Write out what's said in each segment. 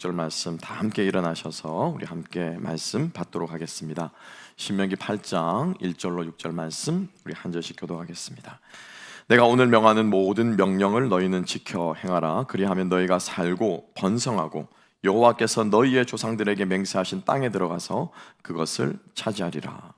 6절 말씀 다 함께 일어나셔서 우리 함께 말씀 받도록 하겠습니다. 신명기 8장 1절로 6절 말씀 우리 한 절씩 교독하겠습니다. 내가 오늘 명하는 모든 명령을 너희는 지켜 행하라. 그리하면 너희가 살고 번성하고 여호와께서 너희의 조상들에게 맹세하신 땅에 들어가서 그것을 차지하리라.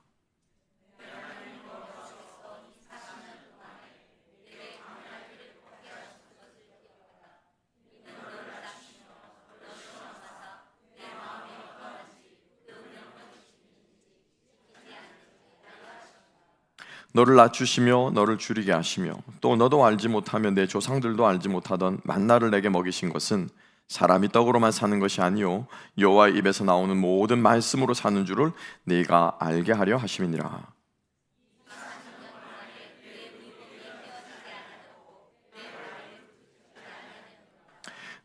너를 낮추시며 너를 줄이게 하시며 또 너도 알지 못하며 내 조상들도 알지 못하던 만나를 내게 먹이신 것은 사람이 떡으로만 사는 것이 아니요 여호와의 입에서 나오는 모든 말씀으로 사는 줄을 네가 알게 하려 하심이니라.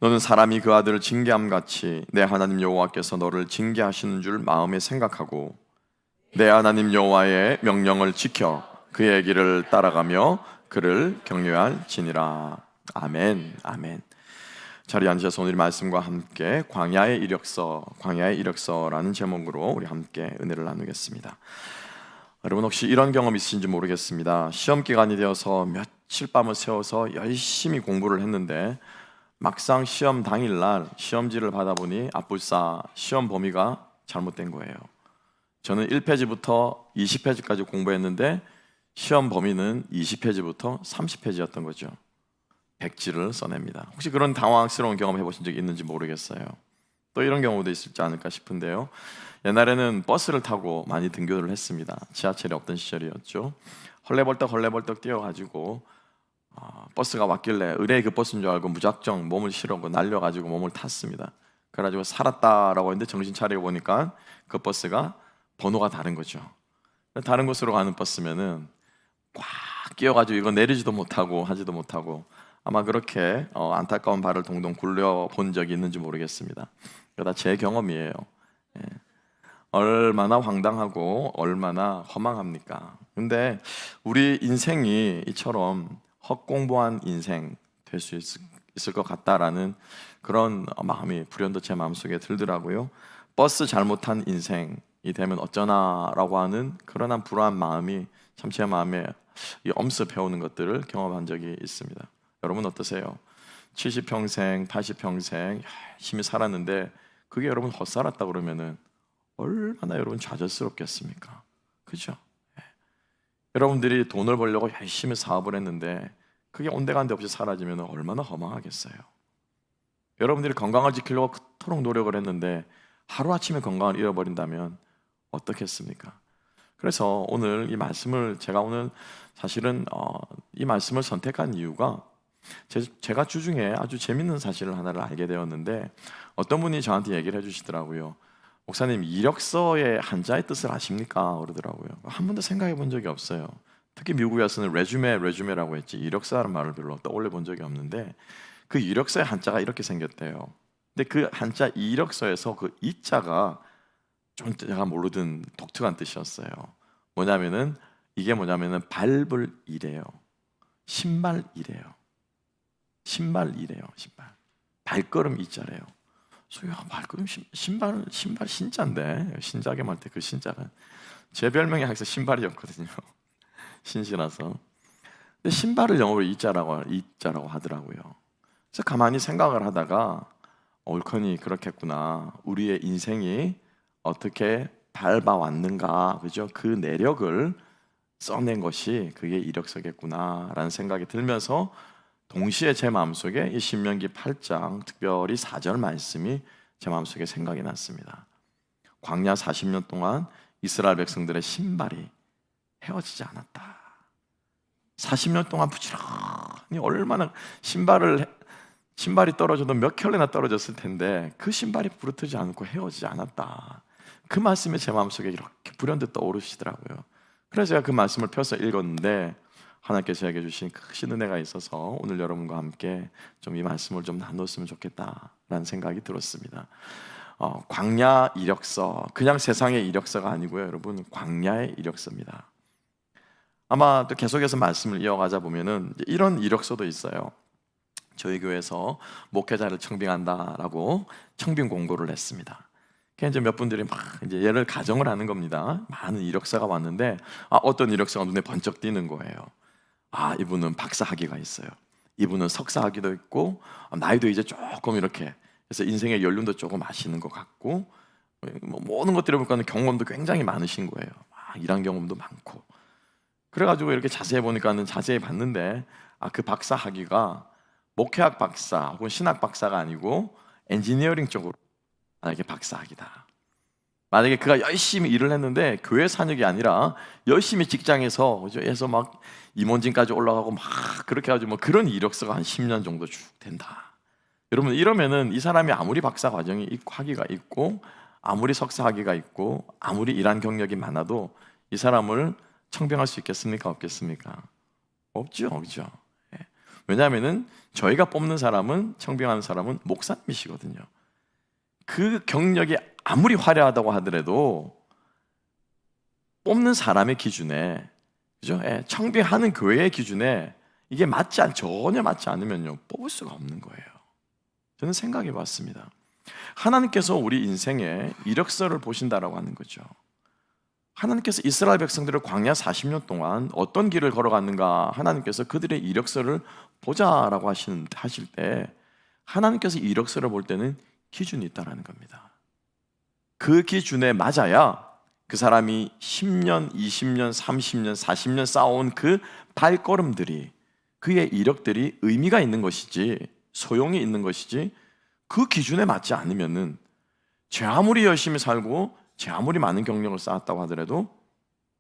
너는 사람이 그 아들을 징계함 같이 내 하나님 여호와께서 너를 징계하시는 줄 마음에 생각하고 내 하나님 여호와의 명령을 지켜 그의 길을 따라가며 그를 경외할지니라. 아멘. 아멘. 자리에 앉으셔서 오늘 말씀과 함께 광야의 이력서라는 제목으로 우리 함께 은혜를 나누겠습니다. 여러분 혹시 이런 경험 있으신지 모르겠습니다. 시험 기간이 되어서 며칠 밤을 새워서 열심히 공부를 했는데 막상 시험 당일날 시험지를 받아보니 아뿔싸 시험 범위가 잘못된 거예요. 저는 1페이지부터 20페이지까지 공부했는데 시험 범위는 20페이지부터 30페이지였던 거죠. 백지를 써냅니다. 혹시 그런 당황스러운 경험 해보신 적이 있는지 모르겠어요. 또 이런 경우도 있을지 않을까 싶은데요. 옛날에는 버스를 타고 많이 등교를 했습니다. 지하철이 없던 시절이었죠. 헐레벌떡 뛰어가지고 버스가 왔길래 의뢰의 그 버스인 줄 알고 무작정 몸을 실어고 날려가지고 몸을 탔습니다. 그래가지고 살았다라고 했는데 정신 차리고 보니까 그 버스가 번호가 다른 거죠. 다른 곳으로 가는 버스면은 꽉 끼어가지고 이거 내리지도 못하고 하지도 못하고 아마 그렇게 안타까운 발을 동동 굴려본 적이 있는지 모르겠습니다. 그러다 제 경험이에요. 예. 얼마나 황당하고 얼마나 허망합니까? 근데 우리 인생이 이처럼 헛공부한 인생 될 수 있을 것 같다라는 그런 마음이 불현듯 제 마음속에 들더라고요. 버스 잘못한 인생이 되면 어쩌나라고 하는 그런 불안한 마음이 참 제 마음에 엄습해오는 것들을 경험한 적이 있습니다. 여러분 어떠세요? 70평생, 80평생 열심히 살았는데 그게 여러분 헛살았다 그러면은 얼마나 여러분 좌절스럽겠습니까? 그죠? 예. 여러분들이 돈을 벌려고 열심히 사업을 했는데 그게 온데간데 없이 사라지면 얼마나 허망하겠어요? 여러분들이 건강을 지키려고 그토록 노력을 했는데 하루아침에 건강을 잃어버린다면 어떻겠습니까? 그래서 오늘 이 말씀을 제가 오늘 사실은 이 말씀을 선택한 이유가 제가 주중에 아주 재밌는 사실을 하나를 알게 되었는데 어떤 분이 저한테 얘기를 해주시더라고요. 목사님, 이력서의 한자의 뜻을 아십니까? 그러더라고요. 한 번도 생각해 본 적이 없어요. 특히 미국에서는 레주메라고 했지 이력서라는 말을 별로 떠올려 본 적이 없는데 그 이력서의 한자가 이렇게 생겼대요. 근데 그 한자 이력서에서 그 이자가 좀 제가 모르던 독특한 뜻이었어요. 이게 뭐냐면은 밟을 이래요. 신발이래요. 신발 발걸음 이자래요. 발걸음 신발 신자인데 신자게 말 때 그 신자가 제 별명이 항상 신발이었거든요. 신시라서. 근데 신발을 영어로 이자라고 하더라고요. 그래서 가만히 생각을 하다가 옳거니 그렇겠구나. 우리의 인생이 어떻게 밟아왔는가, 그죠? 그 내력을 써낸 것이 그게 이력서겠구나라는 생각이 들면서 동시에 제 마음속에 이 신명기 8장 특별히 4절 말씀이 제 마음속에 생각이 났습니다. 광야 40년 동안 이스라엘 백성들의 신발이 헤어지지 않았다. 40년 동안 부지런히 얼마나 신발이 떨어져도 몇 켤레나 떨어졌을 텐데 그 신발이 부르트지 않고 헤어지지 않았다. 그 말씀이 제 마음속에 이렇게 불현듯 떠오르시더라고요. 그래서 제가 그 말씀을 펴서 읽었는데 하나님께서 저에게 주신 크신 은혜가 있어서 오늘 여러분과 함께 좀 이 말씀을 좀 나눴으면 좋겠다라는 생각이 들었습니다. 광야 이력서, 그냥 세상의 이력서가 아니고요, 여러분 광야의 이력서입니다. 아마 또 계속해서 말씀을 이어가자 보면은 이런 이력서도 있어요. 저희 교회에서 목회자를 청빙한다라고 청빙 공고를 냈습니다. 이제 몇 분들이 막 이제 얘를 가정을 하는 겁니다. 많은 이력서가 왔는데 어떤 이력서가 눈에 번쩍 띄는 거예요. 이분은 박사 학위가 있어요. 이분은 석사 학위도 있고 나이도 이제 조금 이렇게 그래서 인생의 연륜도 조금 아시는 것 같고 뭐 모든 것들을 보니까 경험도 굉장히 많으신 거예요. 일한 경험도 많고 그래가지고 이렇게 자세히 보니까는 자세히 봤는데 그 박사 학위가 목회학 박사 혹은 신학 박사가 아니고 엔지니어링 쪽으로 만약에 박사 학위다. 만약에 그가 열심히 일을 했는데 교회 산역이 아니라 열심히 직장에서 그죠? 해서 막 임원진까지 올라가고 막 그렇게 해가지고 뭐 그런 이력서가 한 10년 정도 쭉 된다. 여러분 이러면은 이 사람이 아무리 박사 과정이 있고 학위가 있고 아무리 석사 학위가 있고 아무리 일한 경력이 많아도 이 사람을 청빙할 수 있겠습니까? 없겠습니까? 없죠, 그죠? 왜냐하면은 저희가 뽑는 사람은 청빙하는 사람은 목사님이시거든요. 그 경력이 아무리 화려하다고 하더라도 뽑는 사람의 기준에 그죠? 청빙하는 교회의 기준에 이게 전혀 맞지 않으면요 뽑을 수가 없는 거예요. 저는 생각해 봤습니다. 하나님께서 우리 인생에 이력서를 보신다라고 하는 거죠. 하나님께서 이스라엘 백성들을 광야 40년 동안 어떤 길을 걸어갔는가 하나님께서 그들의 이력서를 보자라고 하실 때 하나님께서 이력서를 볼 때는 기준이 있다는 겁니다. 그 기준에 맞아야 그 사람이 10년, 20년, 30년, 40년 쌓아온 그 발걸음들이 그의 이력들이 의미가 있는 것이지 소용이 있는 것이지 그 기준에 맞지 않으면은 제 아무리 열심히 살고 제 아무리 많은 경력을 쌓았다고 하더라도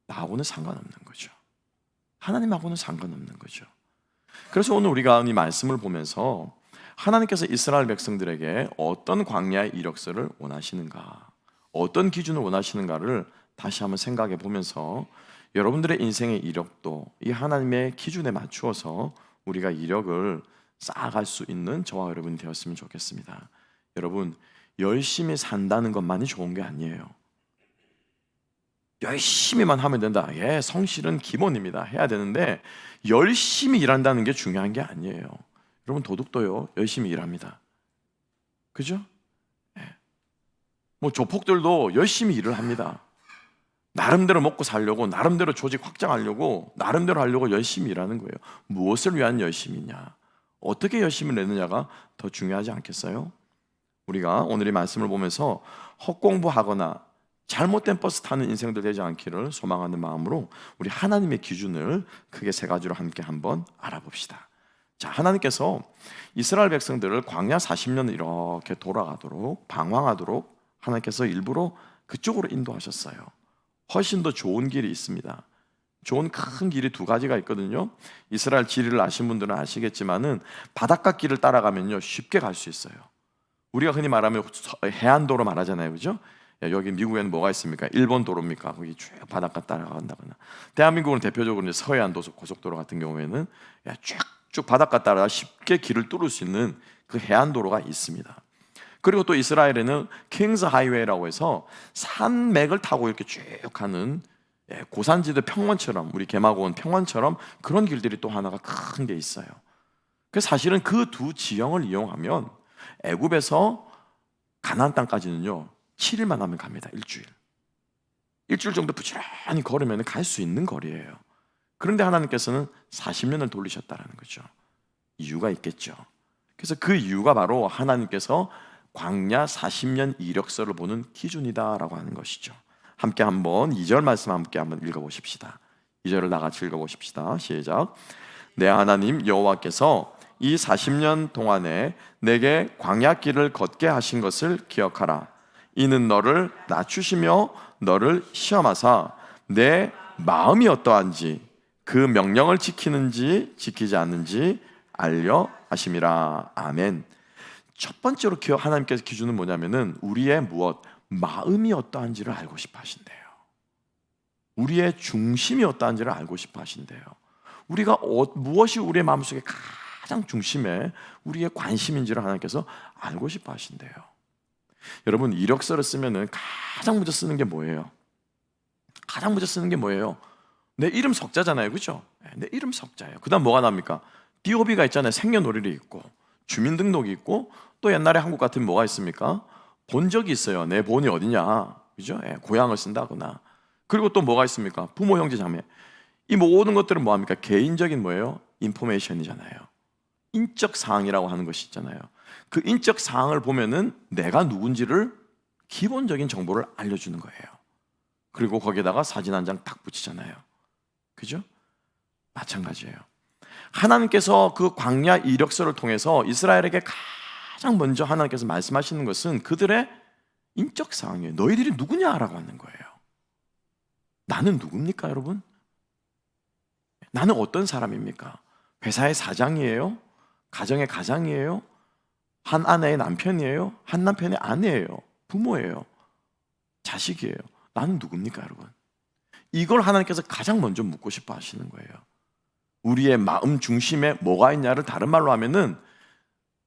나하고는 상관없는 거죠. 하나님하고는 상관없는 거죠. 그래서 오늘 우리가 이 말씀을 보면서 하나님께서 이스라엘 백성들에게 어떤 광야의 이력서를 원하시는가, 어떤 기준을 원하시는가를 다시 한번 생각해 보면서 여러분들의 인생의 이력도 이 하나님의 기준에 맞추어서 우리가 이력을 쌓아갈 수 있는 저와 여러분이 되었으면 좋겠습니다. 여러분, 열심히 산다는 것만이 좋은 게 아니에요. 열심히만 하면 된다. 성실은 기본입니다. 해야 되는데 열심히 일한다는 게 중요한 게 아니에요. 여러분, 도둑도요 열심히 일합니다. 그죠? 뭐 조폭들도 열심히 일을 합니다. 나름대로 먹고 살려고, 나름대로 조직 확장하려고, 나름대로 하려고 열심히 일하는 거예요. 무엇을 위한 열심이냐, 어떻게 열심히 내느냐가 더 중요하지 않겠어요? 우리가 오늘 이 말씀을 보면서 헛공부하거나 잘못된 버스 타는 인생들 되지 않기를 소망하는 마음으로 우리 하나님의 기준을 크게 세 가지로 함께 한번 알아봅시다. 자, 하나님께서 이스라엘 백성들을 광야 40년을 이렇게 돌아가도록 방황하도록 하나님께서 일부러 그쪽으로 인도하셨어요. 훨씬 더 좋은 길이 있습니다. 좋은 큰 길이 두 가지가 있거든요. 이스라엘 지리를 아신 분들은 아시겠지만은 바닷가 길을 따라가면요 쉽게 갈 수 있어요. 우리가 흔히 말하면 해안도로 말하잖아요, 그죠? 여기 미국에는 뭐가 있습니까? 일본 도로입니까? 거기 쭉 바닷가 따라간다거나. 대한민국은 대표적으로 이제 서해안 고속도로 같은 경우에는 쭉 바닷가 따라 쉽게 길을 뚫을 수 있는 그 해안도로가 있습니다. 그리고 또 이스라엘에는 킹스 하이웨이라고 해서 산맥을 타고 이렇게 쭉 가는 고산지대 평원처럼, 우리 개마고원 평원처럼 그런 길들이 또 하나가 큰 게 있어요. 그래서 사실은 그 두 지형을 이용하면 애굽에서 가나안 땅까지는요 7일만 하면 갑니다. 일주일 정도 부지런히 걸으면 갈 수 있는 거리예요. 그런데 하나님께서는 40년을 돌리셨다는 거죠. 이유가 있겠죠. 그래서 그 이유가 바로 하나님께서 광야 40년 이력서를 보는 기준이다라고 하는 것이죠. 함께 한번 2절 말씀 함께 한번 읽어보십시다. 2절을 나같이 읽어보십시다. 시작. 내 하나님 여호와께서 이 40년 동안에 내게 광야길을 걷게 하신 것을 기억하라. 이는 너를 낮추시며 너를 시험하사 내 마음이 어떠한지 그 명령을 지키는지 지키지 않는지 알려 하심이라. 아멘. 첫 번째로 하나님께서 기준은 뭐냐면은 우리의 마음이 어떠한지를 알고 싶어 하신대요. 우리의 중심이 어떠한지를 알고 싶어 하신대요. 우리가 무엇이 우리의 마음속에 가장 중심에 우리의 관심인지를 하나님께서 알고 싶어 하신대요. 여러분, 이력서를 쓰면은 가장 먼저 쓰는 게 뭐예요? 가장 먼저 쓰는 게 뭐예요? 내 이름 석자잖아요, 그죠? 내 이름 석자예요. 그 다음 뭐가 납니까? DOB가 있잖아요. 생년월일이 있고, 주민등록이 있고, 또 옛날에 한국 같으면 뭐가 있습니까? 본적이 있어요. 내 본이 어디냐, 그죠? 예, 고향을 쓴다거나. 그리고 또 뭐가 있습니까? 부모, 형제, 자매. 이 모든 것들은 뭐합니까? 개인적인 뭐예요? 인포메이션이잖아요. 인적 사항이라고 하는 것이 있잖아요. 그 인적 사항을 보면은 내가 누군지를 기본적인 정보를 알려주는 거예요. 그리고 거기에다가 사진 한 장 딱 붙이잖아요. 그죠? 마찬가지예요. 하나님께서 그 광야 이력서를 통해서 이스라엘에게 가장 먼저 하나님께서 말씀하시는 것은 그들의 인적 사항이에요. 너희들이 누구냐라고 하는 거예요. 나는 누굽니까, 여러분? 나는 어떤 사람입니까? 회사의 사장이에요? 가정의 가장이에요? 한 아내의 남편이에요? 한 남편의 아내예요? 부모예요? 자식이에요? 나는 누굽니까, 여러분? 이걸 하나님께서 가장 먼저 묻고 싶어 하시는 거예요. 우리의 마음 중심에 뭐가 있냐를 다른 말로 하면은,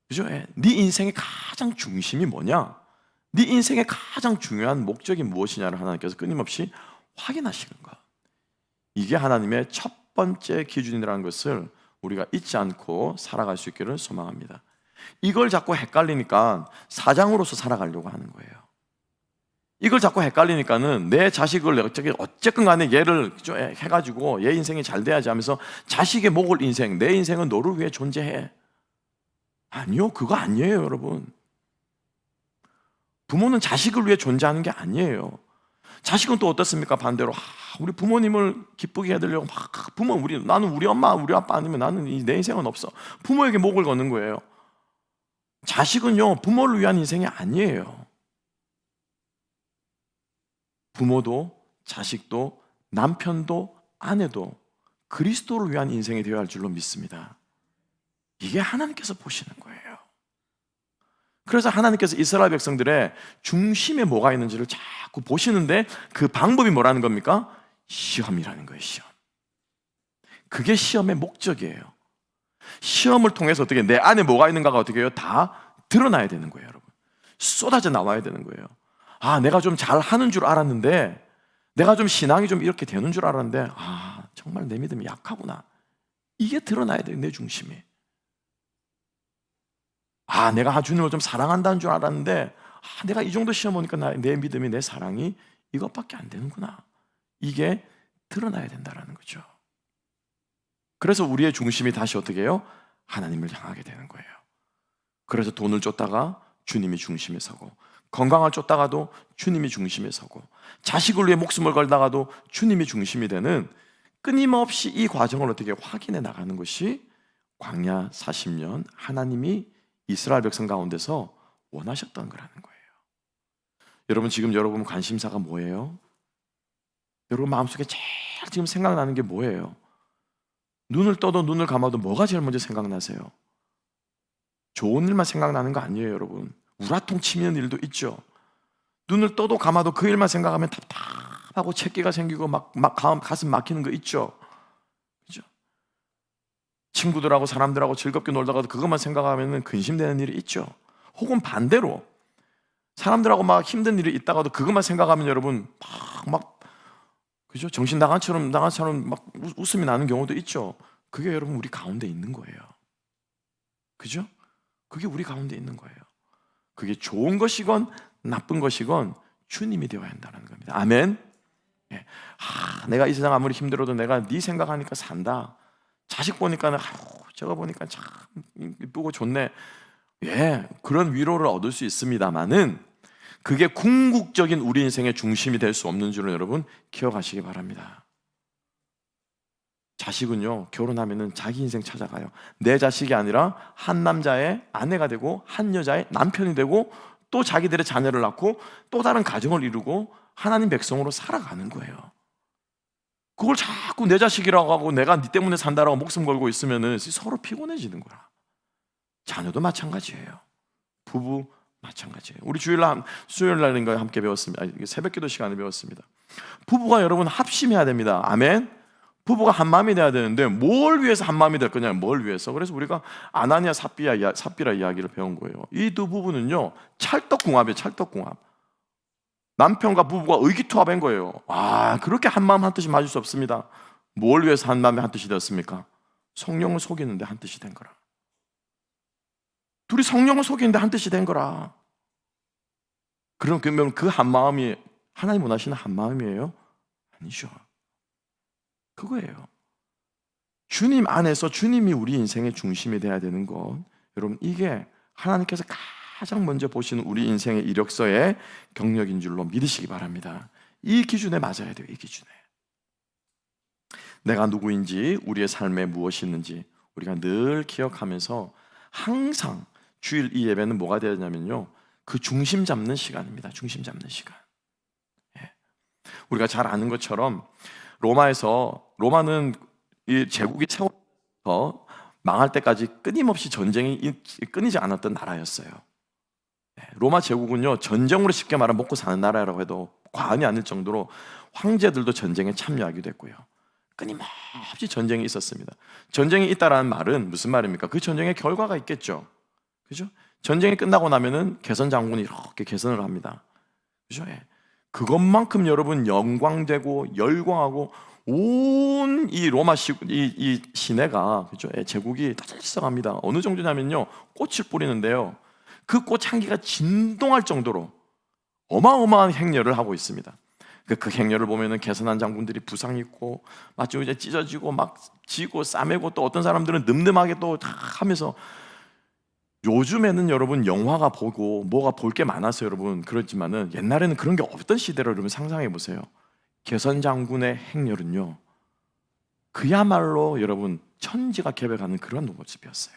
그죠? 네 인생의 가장 중심이 뭐냐? 네 인생의 가장 중요한 목적이 무엇이냐를 하나님께서 끊임없이 확인하시는 거야. 이게 하나님의 첫 번째 기준이라는 것을 우리가 잊지 않고 살아갈 수 있기를 소망합니다. 이걸 자꾸 헷갈리니까 사장으로서 살아가려고 하는 거예요. 이걸 자꾸 헷갈리니까는 내 자식을 어쨌든 간에 얘를 해가지고 얘 인생이 잘 돼야지 하면서 자식의 목을 인생, 내 인생은 너를 위해 존재해. 아니요, 그거 아니에요, 여러분. 부모는 자식을 위해 존재하는 게 아니에요. 자식은 또 어떻습니까? 반대로 우리 부모님을 기쁘게 해드리려고 나는 우리 엄마, 우리 아빠 아니면 나는 내 인생은 없어. 부모에게 목을 거는 거예요. 자식은요, 부모를 위한 인생이 아니에요. 부모도 자식도 남편도 아내도 그리스도를 위한 인생이 되어야 할 줄로 믿습니다. 이게 하나님께서 보시는 거예요. 그래서 하나님께서 이스라엘 백성들의 중심에 뭐가 있는지를 자꾸 보시는데 그 방법이 뭐라는 겁니까? 시험이라는 거예요. 시험. 그게 시험의 목적이에요. 시험을 통해서 어떻게 내 안에 뭐가 있는가가 어떻게 해요? 다 드러나야 되는 거예요, 여러분. 쏟아져 나와야 되는 거예요. 내가 좀 잘하는 줄 알았는데, 내가 좀 신앙이 좀 이렇게 되는 줄 알았는데, 정말 내 믿음이 약하구나. 이게 드러나야 돼요, 내 중심이. 내가 주님을 좀 사랑한다는 줄 알았는데, 내가 이 정도 시험 오니까 내 믿음이, 내 사랑이 이것밖에 안 되는구나. 이게 드러나야 된다는 거죠. 그래서 우리의 중심이 다시 어떻게 해요? 하나님을 향하게 되는 거예요. 그래서 돈을 쫓다가 주님이 중심에 서고, 건강을 쫓다가도 주님이 중심에 서고, 자식을 위해 목숨을 걸다가도 주님이 중심이 되는, 끊임없이 이 과정을 어떻게 확인해 나가는 것이 광야 40년 하나님이 이스라엘 백성 가운데서 원하셨던 거라는 거예요. 여러분, 지금 여러분 관심사가 뭐예요? 여러분 마음속에 제일 지금 생각나는 게 뭐예요? 눈을 떠도 눈을 감아도 뭐가 제일 먼저 생각나세요? 좋은 일만 생각나는 거 아니에요, 여러분. 우라통 치미는 일도 있죠. 눈을 떠도 감아도 그 일만 생각하면 답답하고 채기가 생기고 막 가슴 막히는 거 있죠. 그죠? 친구들하고 사람들하고 즐겁게 놀다가도 그것만 생각하면 근심되는 일이 있죠. 혹은 반대로 사람들하고 막 힘든 일이 있다가도 그것만 생각하면 여러분 그죠? 정신 나간처럼 막 웃음이 나는 경우도 있죠. 그게 여러분 우리 가운데 있는 거예요. 그죠? 그게 우리 가운데 있는 거예요. 그게 좋은 것이건 나쁜 것이건 주님이 되어야 한다는 겁니다. 아멘. 예. 내가 이 세상 아무리 힘들어도 내가 네 생각하니까 산다. 자식 보니까 저거 보니까 참 이쁘고 좋네. 예, 그런 위로를 얻을 수 있습니다만은 그게 궁극적인 우리 인생의 중심이 될 수 없는 줄을 여러분 기억하시기 바랍니다. 자식은요, 결혼하면은 자기 인생 찾아가요. 내 자식이 아니라 한 남자의 아내가 되고 한 여자의 남편이 되고 또 자기들의 자녀를 낳고 또 다른 가정을 이루고 하나님 백성으로 살아가는 거예요. 그걸 자꾸 내 자식이라고 하고 내가 네 때문에 산다라고 목숨 걸고 있으면은 서로 피곤해지는 거야. 자녀도 마찬가지예요. 부부 마찬가지예요. 우리 수요일날인가 함께 배웠습니다. 새벽기도 시간에 배웠습니다. 부부가 여러분 합심해야 됩니다. 아멘. 부부가 한 마음이 돼야 되는데 뭘 위해서 한 마음이 될 거냐? 뭘 위해서? 그래서 우리가 아나니아 삽비라 이야기를 배운 거예요. 이 두 부부는요 찰떡궁합이에요. 찰떡궁합. 남편과 부부가 의기투합한 거예요. 그렇게 한 마음 한 뜻이 맞을 수 없습니다. 뭘 위해서 한 마음이 한 뜻이 되었습니까? 성령을 속이는데 한 뜻이 된 거라. 둘이 성령을 속이는데 한 뜻이 된 거라. 그러면 그 한 마음이 하나님 원하시는 한 마음이에요? 아니죠. 그거예요. 주님 안에서 주님이 우리 인생의 중심이 돼야 되는 것, 여러분, 이게 하나님께서 가장 먼저 보시는 우리 인생의 이력서의 경력인 줄로 믿으시기 바랍니다. 이 기준에 맞아야 돼요. 이 기준에. 내가 누구인지, 우리의 삶에 무엇이 있는지 우리가 늘 기억하면서 항상 주일 이 예배는 뭐가 되냐면요, 그 중심 잡는 시간입니다. 중심 잡는 시간. 예. 우리가 잘 아는 것처럼 로마는 이 제국이 세워서 망할 때까지 끊임없이 전쟁이 끊이지 않았던 나라였어요. 로마 제국은요, 전쟁으로 쉽게 말하면 먹고 사는 나라라고 해도 과언이 아닐 정도로 황제들도 전쟁에 참여하기도 했고요. 끊임없이 전쟁이 있었습니다. 전쟁이 있다라는 말은 무슨 말입니까? 그 전쟁의 결과가 있겠죠. 그죠? 전쟁이 끝나고 나면은 개선 장군이 이렇게 개선을 합니다. 그죠? 예. 그것만큼 여러분 영광되고 열광하고 온 이 로마 이 시내가, 그죠? 예, 제국이 다들썩합니다. 어느 정도냐면요, 꽃을 뿌리는데요, 그 꽃 향기가 진동할 정도로 어마어마한 행렬을 하고 있습니다. 그 행렬을 보면은 개선한 장군들이 부상 입고 마치 이제 찢어지고 막 지고 싸매고, 또 어떤 사람들은 늠름하게 또 다 하면서, 요즘에는 여러분 영화가 보고 뭐가 볼 게 많아서 여러분 그렇지만은 옛날에는 그런 게 없던 시대를 여러분 상상해 보세요. 개선 장군의 행렬은요, 그야말로 여러분 천지가 개벽하는 그런 모습이었어요.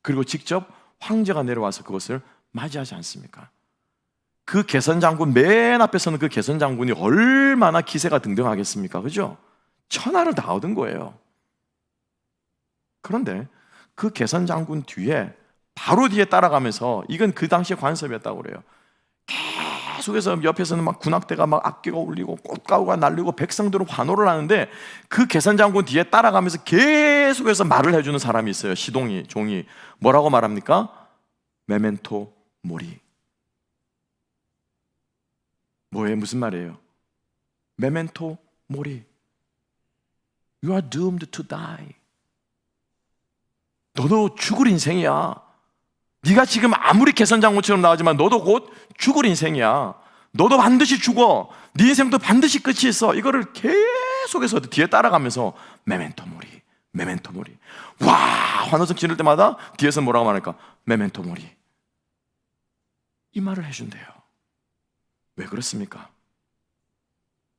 그리고 직접 황제가 내려와서 그것을 맞이하지 않습니까? 그 개선 장군 맨 앞에서는 그 개선 장군이 얼마나 기세가 등등하겠습니까? 그죠? 천하를 다 얻은 거예요. 그런데 그 개선 장군 뒤에, 바로 뒤에 따라가면서, 이건 그 당시의 관습이었다고 그래요. 계속해서 옆에서는 막 군악대가 막 악기가 울리고 꽃가루가 날리고 백성들은 환호를 하는데, 그 개선 장군 뒤에 따라가면서 계속해서 말을 해주는 사람이 있어요. 시동이, 종이. 뭐라고 말합니까? 메멘토 모리. 뭐예요? 무슨 말이에요? 메멘토 모리. You are doomed to die. 너도 죽을 인생이야. 네가 지금 아무리 개선 장군처럼 나오지만 너도 곧 죽을 인생이야. 너도 반드시 죽어. 네 인생도 반드시 끝이 있어. 이거를 계속해서 뒤에 따라가면서 메멘토 모리, 메멘토 모리. 와, 환호성 지를 때마다 뒤에서 뭐라고 말할까? 메멘토 모리. 이 말을 해준대요. 왜 그렇습니까?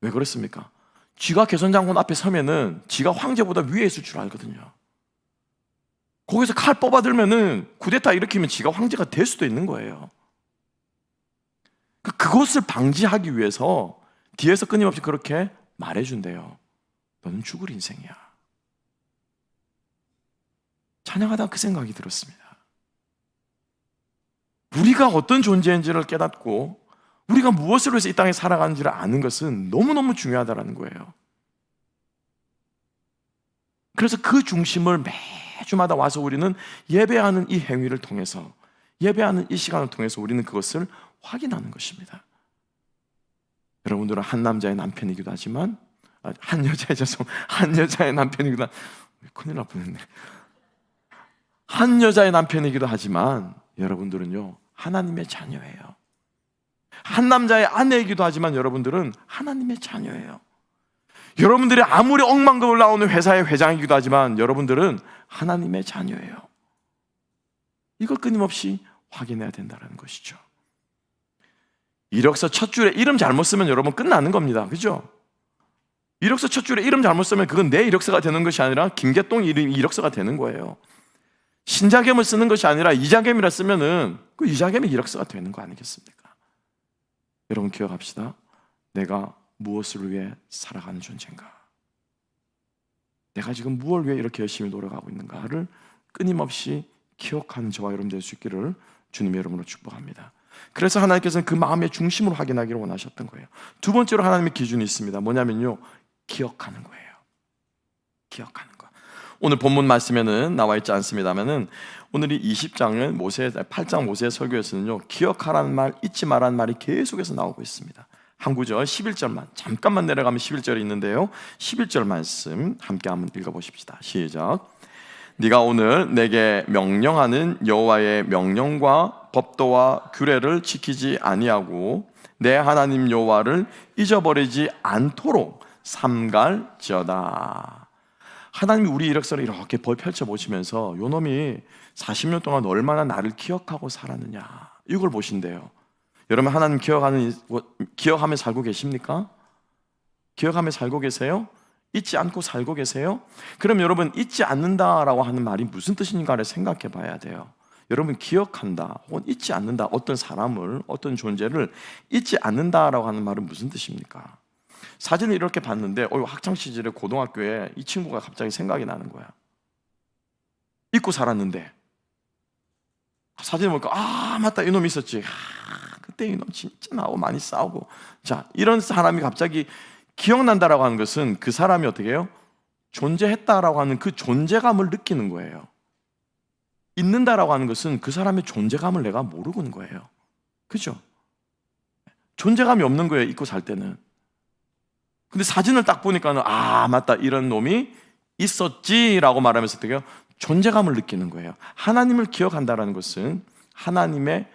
왜 그렇습니까? 쥐가 개선 장군 앞에 서면은 지가 황제보다 위에 있을 줄 알거든요. 거기서 칼 뽑아들면은 쿠데타 일으키면 지가 황제가 될 수도 있는 거예요. 그것을 방지하기 위해서 뒤에서 끊임없이 그렇게 말해준대요. 너는 죽을 인생이야. 찬양하다 그 생각이 들었습니다. 우리가 어떤 존재인지를 깨닫고 우리가 무엇으로 해서 이 땅에 살아가는지를 아는 것은 너무너무 중요하다는 거예요. 그래서 그 중심을 매주마다 와서 우리는 예배하는 이 행위를 통해서, 예배하는 이 시간을 통해서 우리는 그것을 확인하는 것입니다. 여러분들은 한 남자의 남편이기도 하지만, 한 여자의 남편이기도 한, 큰일 날 뻔했네. 한 여자의 남편이기도 하지만 여러분들은요, 하나님의 자녀예요. 한 남자의 아내이기도 하지만 여러분들은 하나님의 자녀예요. 여러분들이 아무리 억만금을 나오는 회사의 회장이기도 하지만 여러분들은 하나님의 자녀예요. 이걸 끊임없이 확인해야 된다는 것이죠. 이력서 첫 줄에 이름 잘못 쓰면 여러분 끝나는 겁니다. 그죠? 이력서 첫 줄에 이름 잘못 쓰면 그건 내 이력서가 되는 것이 아니라 김계동 이름 이력서가 되는 거예요. 신자겸을 쓰는 것이 아니라 이자겸이라 쓰면은 그 이자겸이 이력서가 되는 거 아니겠습니까? 여러분 기억합시다. 내가 무엇을 위해 살아가는 존재인가? 내가 지금 무엇을 위해 이렇게 열심히 노력하고 있는가를 끊임없이 기억하는 저와 여러분 될 수 있기를 주님의 이름으로 축복합니다. 그래서 하나님께서는 그 마음의 중심으로 확인하기를 원하셨던 거예요. 두 번째로 하나님의 기준이 있습니다. 뭐냐면요, 기억하는 거예요. 기억하는 거. 오늘 본문 말씀에는 나와 있지 않습니다만은 오늘 이 20장은 8장 모세의 설교에서는요, 기억하라는 말, 잊지 말라는 말이 계속해서 나오고 있습니다. 한 구절 11절만 잠깐만 내려가면 11절이 있는데요, 11절 말씀 함께 한번 읽어보십시다. 시작. 네가 오늘 내게 명령하는 여호와의 명령과 법도와 규례를 지키지 아니하고 내 하나님 여호와를 잊어버리지 않도록 삼갈지어다. 하나님이 우리 이력서를 이렇게 펼쳐보시면서 요 놈이 40년 동안 얼마나 나를 기억하고 살았느냐, 이걸 보신대요. 여러분, 하나님 기억하며 살고 계십니까? 기억하며 살고 계세요? 잊지 않고 살고 계세요? 그럼 여러분, 잊지 않는다라고 하는 말이 무슨 뜻인가를 생각해 봐야 돼요. 여러분, 기억한다 혹은 잊지 않는다, 어떤 사람을, 어떤 존재를 잊지 않는다라고 하는 말은 무슨 뜻입니까? 사진을 이렇게 봤는데 학창시절에 고등학교에 이 친구가 갑자기 생각이 나는 거야. 잊고 살았는데 사진을 보니까 맞다, 이놈 있었지. 그때 이놈 진짜 나하고 많이 싸우고. 자, 이런 사람이 갑자기 기억난다라고 하는 것은 그 사람이 어떻게 해요? 존재했다라고 하는 그 존재감을 느끼는 거예요. 잊는다라고 하는 것은 그 사람의 존재감을 내가 모르는 거예요. 그죠? 존재감이 없는 거예요, 잊고 살 때는. 근데 사진을 딱 보니까는 맞다, 이런 놈이 있었지라고 말하면서 어떻게 해요? 존재감을 느끼는 거예요. 하나님을 기억한다라는 것은 하나님의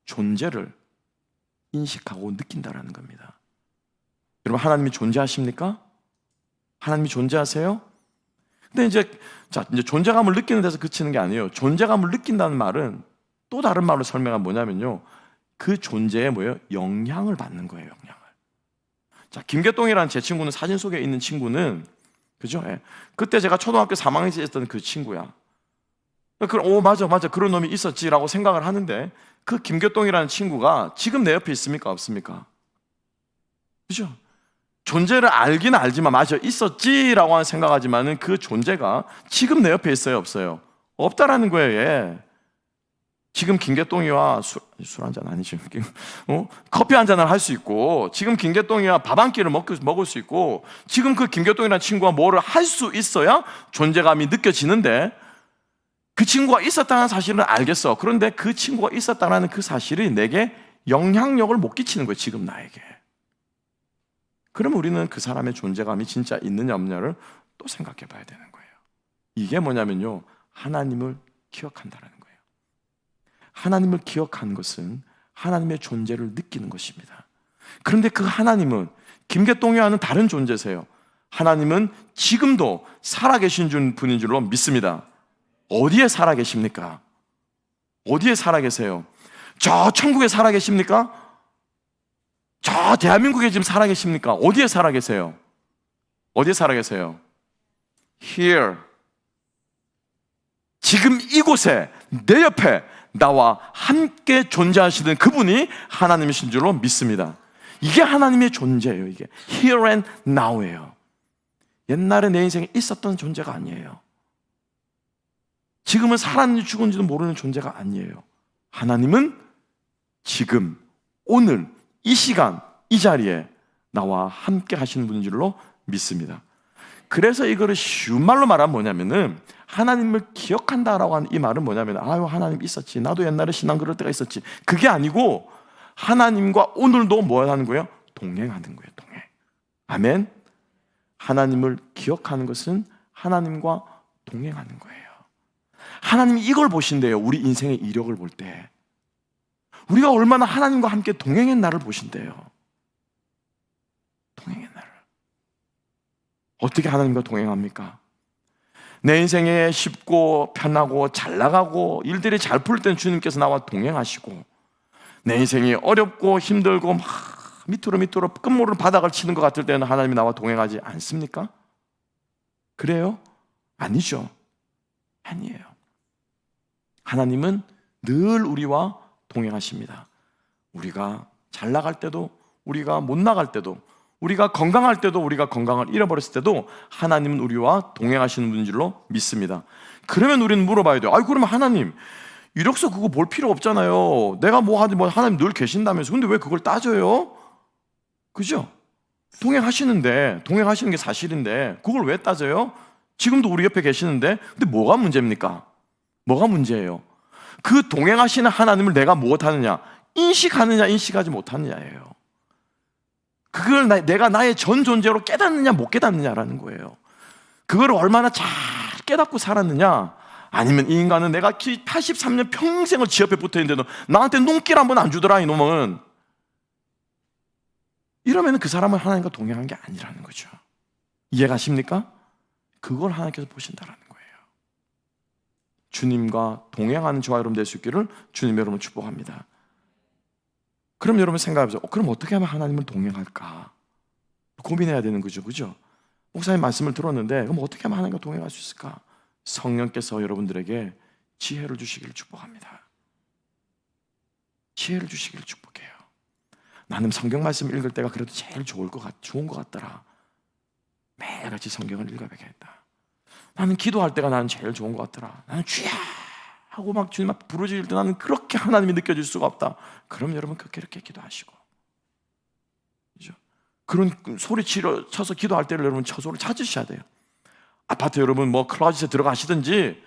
존재를 인식하고 느낀다라는 겁니다. 여러분, 하나님이 존재하십니까? 하나님이 존재하세요? 근데 이제 존재감을 느끼는 데서 그치는 게 아니에요. 존재감을 느낀다는 말은 또 다른 말로 설명하면 뭐냐면요, 그 존재에 영향을 받는 거예요. 영향을. 자, 김계동이라는 제 친구는, 사진 속에 있는 친구는, 그죠? 예. 그때 제가 초등학교 3학년에 있었던 그 친구야. 맞아, 그런 놈이 있었지라고 생각을 하는데, 그 김계동이라는 친구가 지금 내 옆에 있습니까? 없습니까? 그죠? 존재를 알긴 알지만, 맞아, 있었지라고 생각하지만은 그 존재가 지금 내 옆에 있어요, 없어요? 없다라는 거예요. 얘. 지금 김계동이와 술 한잔 아니죠? 커피 한 잔을 할 수 있고, 지금 김계동이와 밥 한 끼를 먹을 수 있고, 지금 그 김계동이라는 친구가 뭐를 할 수 있어야 존재감이 느껴지는데, 그 친구가 있었다는 사실은 알겠어. 그런데 그 친구가 있었다는 그 사실이 내게 영향력을 못 끼치는 거예요, 지금 나에게. 그러면 우리는 그 사람의 존재감이 진짜 있느냐 없느냐를 또 생각해 봐야 되는 거예요. 이게 뭐냐면요, 하나님을 기억한다는 거예요. 하나님을 기억하는 것은 하나님의 존재를 느끼는 것입니다. 그런데 그 하나님은 김계동이와는 다른 존재세요. 하나님은 지금도 살아계신 분인 줄로 믿습니다. 어디에 살아계십니까? 어디에 살아계세요? 저 천국에 살아계십니까? 저 대한민국에 지금 살아계십니까? 어디에 살아계세요? 어디에 살아계세요? Here. 지금 이곳에 내 옆에 나와 함께 존재하시는 그분이 하나님이신 줄로 믿습니다. 이게 하나님의 존재예요. 이게 Here and Now예요. 옛날에 내 인생에 있었던 존재가 아니에요. 지금은 살았는지 죽은지도 모르는 존재가 아니에요. 하나님은 지금, 오늘, 이 시간, 이 자리에 나와 함께 하시는 분인 줄로 믿습니다. 그래서 이거를 쉬운 말로 말하면 뭐냐면은, 하나님을 기억한다라고 하는 이 말은 뭐냐면, 하나님 있었지, 나도 옛날에 신앙 그럴 때가 있었지, 그게 아니고 하나님과 오늘도 뭐 하는 거예요? 동행하는 거예요. 동행. 아멘. 하나님을 기억하는 것은 하나님과 동행하는 거예요. 하나님이 이걸 보신대요. 우리 인생의 이력을 볼 때 우리가 얼마나 하나님과 함께 동행했나를 보신대요. 동행했나를. 어떻게 하나님과 동행합니까? 내 인생에 쉽고 편하고 잘 나가고 일들이 잘 풀 때는 주님께서 나와 동행하시고, 내 인생이 어렵고 힘들고 막 밑으로 끝모르는 바닥을 치는 것 같을 때는 하나님이 나와 동행하지 않습니까? 그래요? 아니죠. 아니에요. 하나님은 늘 우리와 동행하십니다. 우리가 잘 나갈 때도, 우리가 못 나갈 때도, 우리가 건강할 때도, 우리가 건강을 잃어버렸을 때도 하나님은 우리와 동행하시는 분인 줄로 믿습니다. 그러면 우리는 물어봐야 돼요. 그러면 하나님, 이력서 그거 볼 필요 없잖아요. 내가 뭐 하든 하나님 늘 계신다면서. 근데 왜 그걸 따져요? 그죠? 동행하시는 게 사실인데 그걸 왜 따져요? 지금도 우리 옆에 계시는데. 근데 뭐가 문제입니까? 뭐가 문제예요? 그 동행하시는 하나님을 내가 무엇하느냐? 인식하느냐, 인식하지 못하느냐예요. 그걸 내가 나의 전 존재로 깨닫느냐, 못 깨닫느냐라는 거예요. 그걸 얼마나 잘 깨닫고 살았느냐, 아니면 이 인간은 내가 83년 평생을 지 옆에 붙어 있는데도 나한테 눈길 한번 안 주더라 이놈은. 이러면 그 사람은 하나님과 동행한 게 아니라는 거죠. 이해가십니까? 그걸 하나님께서 보신다라는 거예요. 주님과 동행하는 저와 여러분 될 수 있기를 주님 여러분 축복합니다. 그럼 여러분 생각해보세요. 그럼 어떻게 하면 하나님을 동행할까? 고민해야 되는 거죠. 그죠? 목사님 말씀을 들었는데 그럼 어떻게 하면 하나님과 동행할 수 있을까? 성령께서 여러분들에게 지혜를 주시기를 축복합니다. 지혜를 주시기를 축복해요. 나는 성경 말씀 읽을 때가 그래도 제일 좋은 것 같더라. 매일같이 성경을 읽어야겠다. 나는 기도할 때가 나는 제일 좋은 것 같더라. 나는 주야 하고 막 주님 앞에 부르짖을 때 나는 그렇게 하나님이 느껴질 수가 없다. 그럼 여러분 그렇게 기도하시고, 그죠? 그런 소리 쳐서 기도할 때를 여러분 처소를 찾으셔야 돼요. 아파트 여러분 뭐 클로짓에 들어가시든지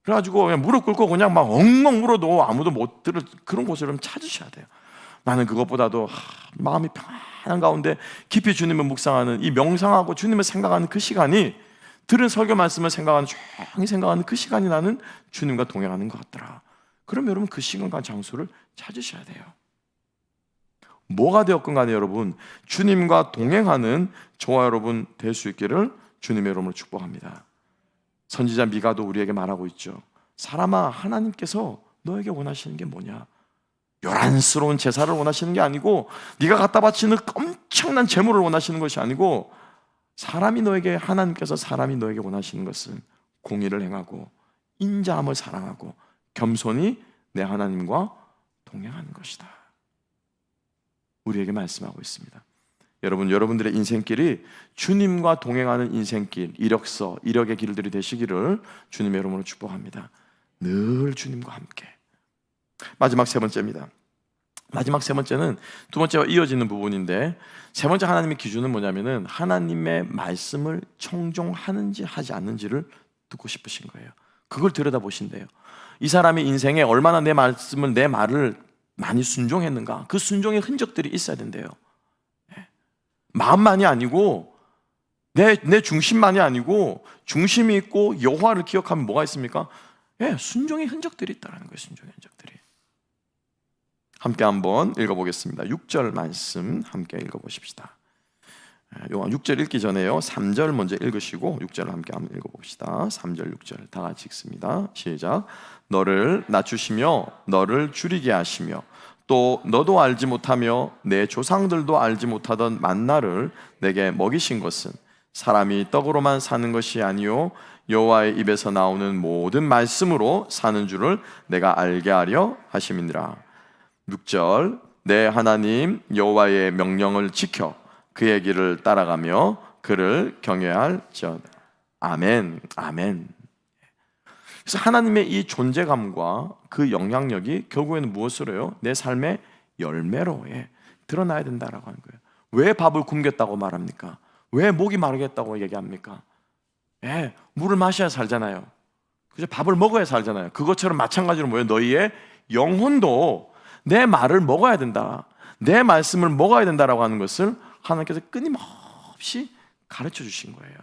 그래가지고 그냥 무릎 꿇고 그냥 막 엉엉 울어도 아무도 못 들을 그런 곳을 여러분 찾으셔야 돼요. 나는 그것보다도 마음이 평안한 가운데 깊이 주님을 묵상하는 이 명상하고 주님을 생각하는 그 시간이, 들은 설교 말씀을 생각하는, 조용히 생각하는 그 시간이 나는 주님과 동행하는 것 같더라. 그럼 여러분 그 시간과 장소를 찾으셔야 돼요. 뭐가 되었건 간에 여러분 주님과 동행하는 저와 여러분 될 수 있기를 주님의 이름으로 축복합니다. 선지자 미가도 우리에게 말하고 있죠. 사람아, 하나님께서 너에게 원하시는 게 뭐냐? 요란스러운 제사를 원하시는 게 아니고, 네가 갖다 바치는 엄청난 제물을 원하시는 것이 아니고, 하나님께서 사람이 너에게 원하시는 것은 공의를 행하고 인자함을 사랑하고 겸손히 내 하나님과 동행하는 것이다. 우리에게 말씀하고 있습니다. 여러분들의 인생길이 주님과 동행하는 인생길, 이력의 길들이 되시기를 주님의 이름으로 축복합니다. 늘 주님과 함께. 마지막 세 번째입니다. 마지막 세 번째는 두 번째와 이어지는 부분인데, 세 번째 하나님의 기준은 뭐냐면은 하나님의 말씀을 청종하는지 하지 않는지를 듣고 싶으신 거예요. 그걸 들여다보신대요. 이 사람의 인생에 얼마나 내 말을 많이 순종했는가, 그 순종의 흔적들이 있어야 된대요. 마음만이 아니고 내 중심만이 아니고 중심이 있고 여호와를 기억하면 뭐가 있습니까? 순종의 흔적들이 있다는 거예요. 순종의 흔적들이. 함께 한번 읽어보겠습니다. 6절 말씀 함께 읽어보십시다. 6절 읽기 전에요, 3절 먼저 읽으시고 6절을 함께 한번 읽어봅시다. 3절 6절 다 같이 읽습니다. 시작. 너를 낮추시며 너를 줄이게 하시며 또 너도 알지 못하며 내 조상들도 알지 못하던 만나를 내게 먹이신 것은 사람이 떡으로만 사는 것이 아니요 여호와의 입에서 나오는 모든 말씀으로 사는 줄을 내가 알게 하려 하심이니라. 6절 내 하나님 여호와의 명령을 지켜 그의 길을 따라가며 그를 경외할지어다. 아멘. 아멘. 그래서 하나님의 이 존재감과 그 영향력이 결국에는 무엇으로 해요? 내 삶의 열매로 드러나야 된다라고 하는 거예요. 왜 밥을 굶겼다고 말합니까? 왜 목이 마르겠다고 얘기합니까? 물을 마셔야 살잖아요. 그죠? 밥을 먹어야 살잖아요. 그것처럼 마찬가지로 뭐예요? 너희의 영혼도 내 말을 먹어야 된다, 내 말씀을 먹어야 된다라고 하는 것을 하나님께서 끊임없이 가르쳐 주신 거예요.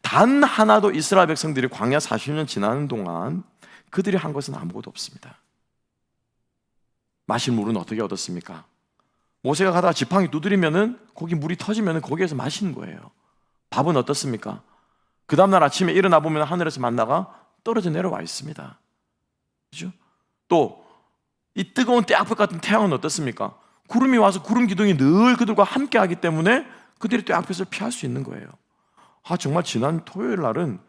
단 하나도 이스라엘 백성들이 광야 40년 지나는 동안 그들이 한 것은 아무것도 없습니다. 마실 물은 어떻게 얻었습니까? 모세가 가다가 지팡이 두드리면은 거기 물이 터지면은 거기에서 마시는 거예요. 밥은 어떻습니까? 그 다음날 아침에 일어나 보면 하늘에서 만나가 떨어져 내려와 있습니다. 그죠? 또 이 뜨거운 떼약볕 같은 태양은 어떻습니까? 구름이 와서 구름 기둥이 늘 그들과 함께 하기 때문에 그들이 떼약볕을 피할 수 있는 거예요. 정말 지난 토요일 날은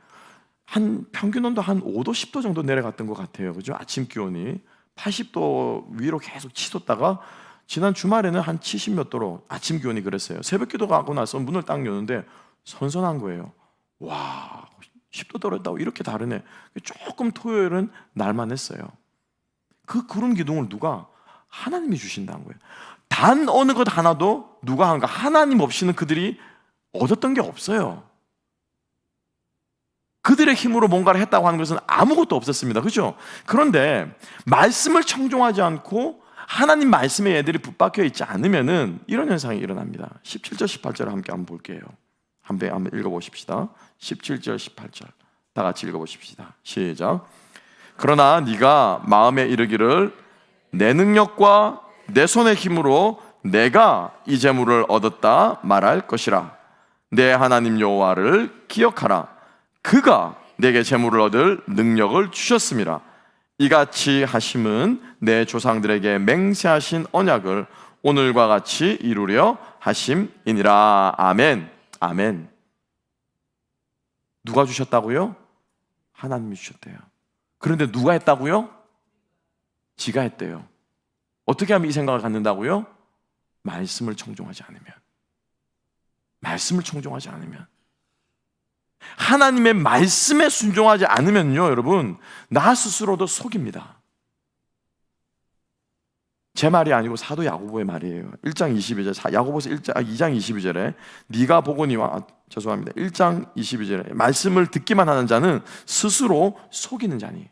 한 평균 온도 한 5도 10도 정도 내려갔던 것 같아요. 그죠? 아침 기온이 80도 위로 계속 치솟다가 지난 주말에는 한 70몇 도로 아침 기온이 그랬어요. 새벽 기도가 하고 나서 문을 딱 여는데 선선한 거예요. 와, 10도 떨어졌다고 이렇게 다르네. 조금 토요일은 날만했어요. 그 구름 기둥을 누가? 하나님이 주신다는 거예요. 단 어느 것 하나도 누가 한가? 하나님 없이는 그들이 얻었던 게 없어요. 그들의 힘으로 뭔가를 했다고 하는 것은 아무것도 없었습니다. 그렇죠? 그런데 말씀을 청종하지 않고 하나님 말씀에 애들이 붙박혀 있지 않으면은 이런 현상이 일어납니다. 17절 18절 함께 한번 볼게요. 한번 읽어보십시다. 17절 18절 다 같이 읽어보십시다. 시작. 그러나 네가 마음에 이르기를 내 능력과 내 손의 힘으로 내가 이 재물을 얻었다 말할 것이라. 내 하나님 여호와를 기억하라. 그가 내게 재물을 얻을 능력을 주셨음이라. 이같이 하심은 내 조상들에게 맹세하신 언약을 오늘과 같이 이루려 하심이니라. 아멘. 아멘. 누가 주셨다고요? 하나님이 주셨대요. 그런데 누가 했다고요? 지가 했대요. 어떻게 하면 이 생각을 갖는다고요? 말씀을 청종하지 않으면. 말씀을 청종하지 않으면. 하나님의 말씀에 순종하지 않으면요, 여러분, 나 스스로도 속입니다. 제 말이 아니고 사도 야고보의 말이에요. 1장 22절, 야고보서 2장 22절에 네가 보거니와, 죄송합니다, 1장 22절에 말씀을 듣기만 하는 자는 스스로 속이는 자니.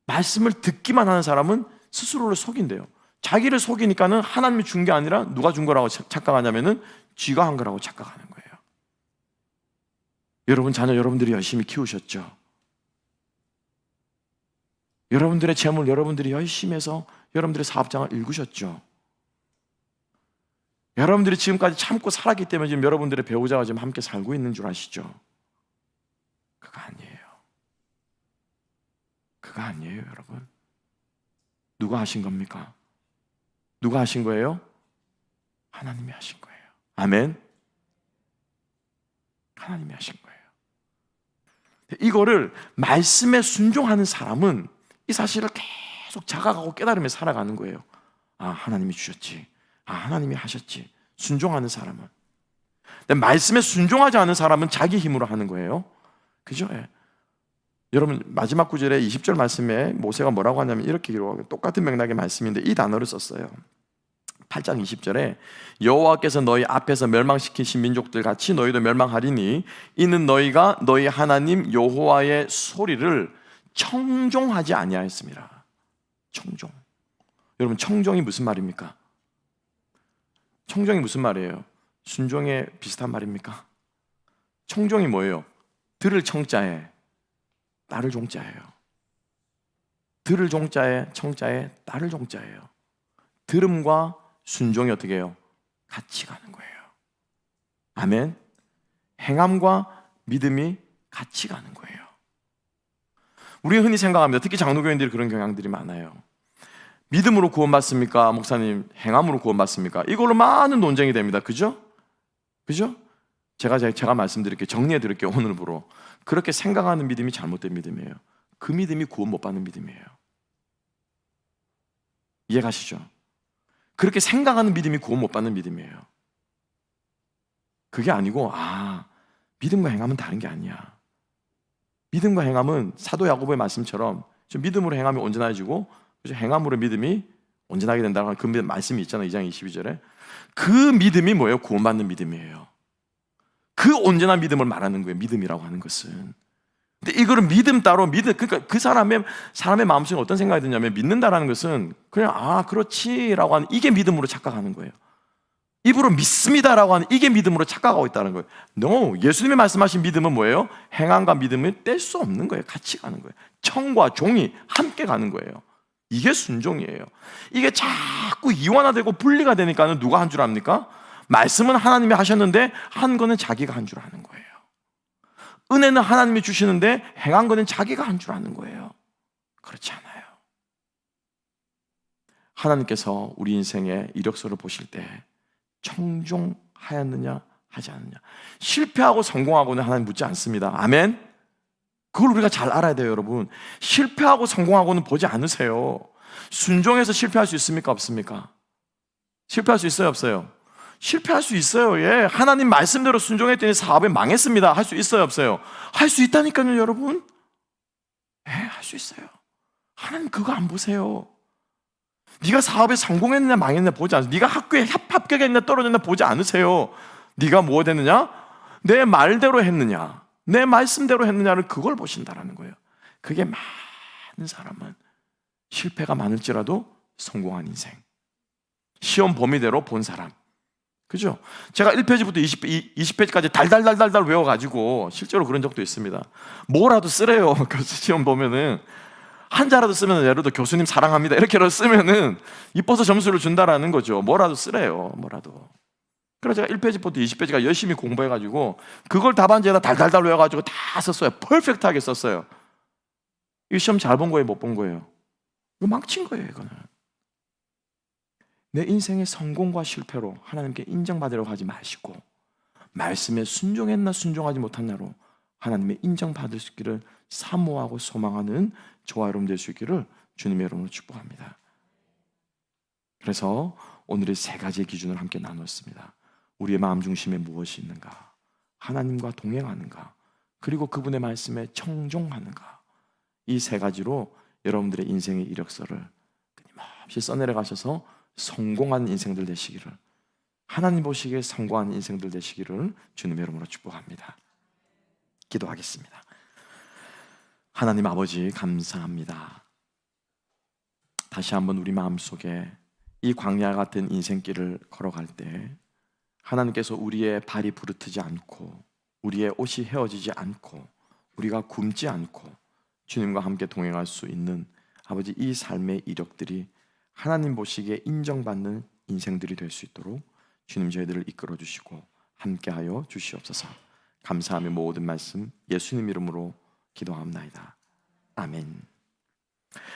말씀을 듣기만 하는 사람은 스스로를 속인대요. 자기를 속이니까는 하나님이 준 게 아니라 누가 준 거라고 착각하냐면은 쥐가 한 거라고 착각하는 거예요. 여러분 자녀 여러분들이 열심히 키우셨죠? 여러분들의 재물 여러분들이 열심히 해서 여러분들의 사업장을 일구셨죠? 여러분들이 지금까지 참고 살았기 때문에 지금 여러분들의 배우자와 지금 함께 살고 있는 줄 아시죠? 그거 아니에요. 그거 아니에요, 여러분. 누가 하신 겁니까? 누가 하신 거예요? 하나님이 하신 거예요. 아멘. 하나님이 하신 거예요. 이거를 말씀에 순종하는 사람은 이 사실을 계속 자각하고 깨달으며 살아가는 거예요. 아, 하나님이 주셨지. 아, 하나님이 하셨지. 순종하는 사람은. 근데 말씀에 순종하지 않은 사람은 자기 힘으로 하는 거예요. 그죠? 예. 여러분 마지막 구절에 20절 말씀에 모세가 뭐라고 하냐면 이렇게 기록하고, 똑같은 맥락의 말씀인데 이 단어를 썼어요. 8장 20절에 여호와께서 너희 앞에서 멸망시키신 민족들 같이 너희도 멸망하리니 이는 너희가 너희 하나님 여호와의 소리를 청종하지 아니하였습니다. 청종. 여러분 청종이 무슨 말입니까? 청종이 무슨 말이에요? 순종에 비슷한 말입니까? 청종이 뭐예요? 들을 청자에 따를 종자예요. 들을 종자에 청자에 따를 종자예요. 들음과 순종이 어떻게 해요? 같이 가는 거예요. 아멘. 행함과 믿음이 같이 가는 거예요. 우리가 흔히 생각합니다. 특히 장로교인들이 그런 경향들이 많아요. 믿음으로 구원받습니까? 목사님, 행함으로 구원받습니까? 이걸로 많은 논쟁이 됩니다. 그죠? 그죠? 제가 말씀드릴게요. 정리해 드릴게요. 오늘부로. 그렇게 생각하는 믿음이 잘못된 믿음이에요. 그 믿음이 구원 못 받는 믿음이에요. 이해가시죠? 그렇게 생각하는 믿음이 구원 못 받는 믿음이에요. 그게 아니고, 믿음과 행함은 다른 게 아니야. 믿음과 행함은 사도 야고보의 말씀처럼 좀 믿음으로 행함이 온전해지고 행함으로 믿음이 온전하게 된다는 그 말씀이 있잖아요. 2장 22절에. 그 믿음이 뭐예요? 구원받는 믿음이에요. 그 온전한 믿음을 말하는 거예요. 믿음이라고 하는 것은. 근데 이거를 믿음 따로 그러니까 그 사람의 마음속에 어떤 생각이 드냐면, 믿는다라는 것은 그냥 그렇지라고 하는 이게 믿음으로 착각하는 거예요. 입으로 믿습니다라고 하는 이게 믿음으로 착각하고 있다는 거예요. No, 예수님이 말씀하신 믿음은 뭐예요? 행함과 믿음을 뗄 수 없는 거예요. 같이 가는 거예요. 청과 종이 함께 가는 거예요. 이게 순종이에요. 이게 자꾸 이완화되고 분리가 되니까는 누가 한 줄 압니까? 말씀은 하나님이 하셨는데 한 거는 자기가 한 줄 아는 거예요. 은혜는 하나님이 주시는데 행한 거는 자기가 한 줄 아는 거예요. 그렇지 않아요. 하나님께서 우리 인생의 이력서를 보실 때 청종하였느냐 하지 않느냐, 실패하고 성공하고는 하나님 묻지 않습니다. 아멘. 그걸 우리가 잘 알아야 돼요. 여러분, 실패하고 성공하고는 보지 않으세요. 순종해서 실패할 수 있습니까? 없습니까? 실패할 수 있어요? 없어요? 실패할 수 있어요. 예, 하나님 말씀대로 순종했더니 사업이 망했습니다. 할 수 있어요? 없어요? 할 수 있다니까요, 여러분. 예, 할 수 있어요. 하나님 그거 안 보세요. 네가 사업에 성공했느냐 망했느냐 보지 않으세요. 네가 학교에 합격했느냐 떨어졌느냐 보지 않으세요. 네가 뭐 됐느냐? 내 말대로 했느냐, 내 말씀대로 했느냐를 그걸 보신다라는 거예요. 그게 많은 사람은 실패가 많을지라도 성공한 인생, 시험 범위대로 본 사람, 그죠? 제가 1페이지부터 20페이지까지 달달달달달 외워가지고 실제로 그런 적도 있습니다. 뭐라도 쓰래요. 교수 시험 보면은 한자라도 쓰면, 예를 들어 교수님 사랑합니다 이렇게라도 쓰면은 이뻐서 점수를 준다라는 거죠. 뭐라도 쓰래요. 뭐라도. 그래서 제가 1페이지부터 20페이지가 열심히 공부해가지고 그걸 답안지에다 달달달 외워가지고 다 썼어요. 퍼펙트하게 썼어요. 이 시험 잘 본 거예요? 못 본 거예요? 이거 망친 거예요. 이거는 내 인생의 성공과 실패로 하나님께 인정받으려고 하지 마시고, 말씀에 순종했나 순종하지 못했나로 하나님의 인정받을 수 있기를 사모하고 소망하는 저와 여러분 될 수 있기를 주님의 이름으로 축복합니다. 그래서 오늘의 세 가지의 기준을 함께 나눴습니다. 우리의 마음 중심에 무엇이 있는가, 하나님과 동행하는가, 그리고 그분의 말씀에 청종하는가. 이 세 가지로 여러분들의 인생의 이력서를 끊임없이 써내려 가셔서 성공한 인생들 되시기를, 하나님 보시기에 성공한 인생들 되시기를 주님의 이름으로 축복합니다. 기도하겠습니다. 하나님 아버지 감사합니다. 다시 한번 우리 마음속에 이 광야 같은 인생길을 걸어갈 때 하나님께서 우리의 발이 부르트지 않고 우리의 옷이 헤어지지 않고 우리가 굶지 않고 주님과 함께 동행할 수 있는 아버지 이 삶의 이력들이 하나님 보시기에 인정받는 인생들이 될 수 있도록 주님 저희들을 이끌어 주시고 함께하여 주시옵소서. 감사하며 모든 말씀 예수님 이름으로 기도합나이다. 아멘.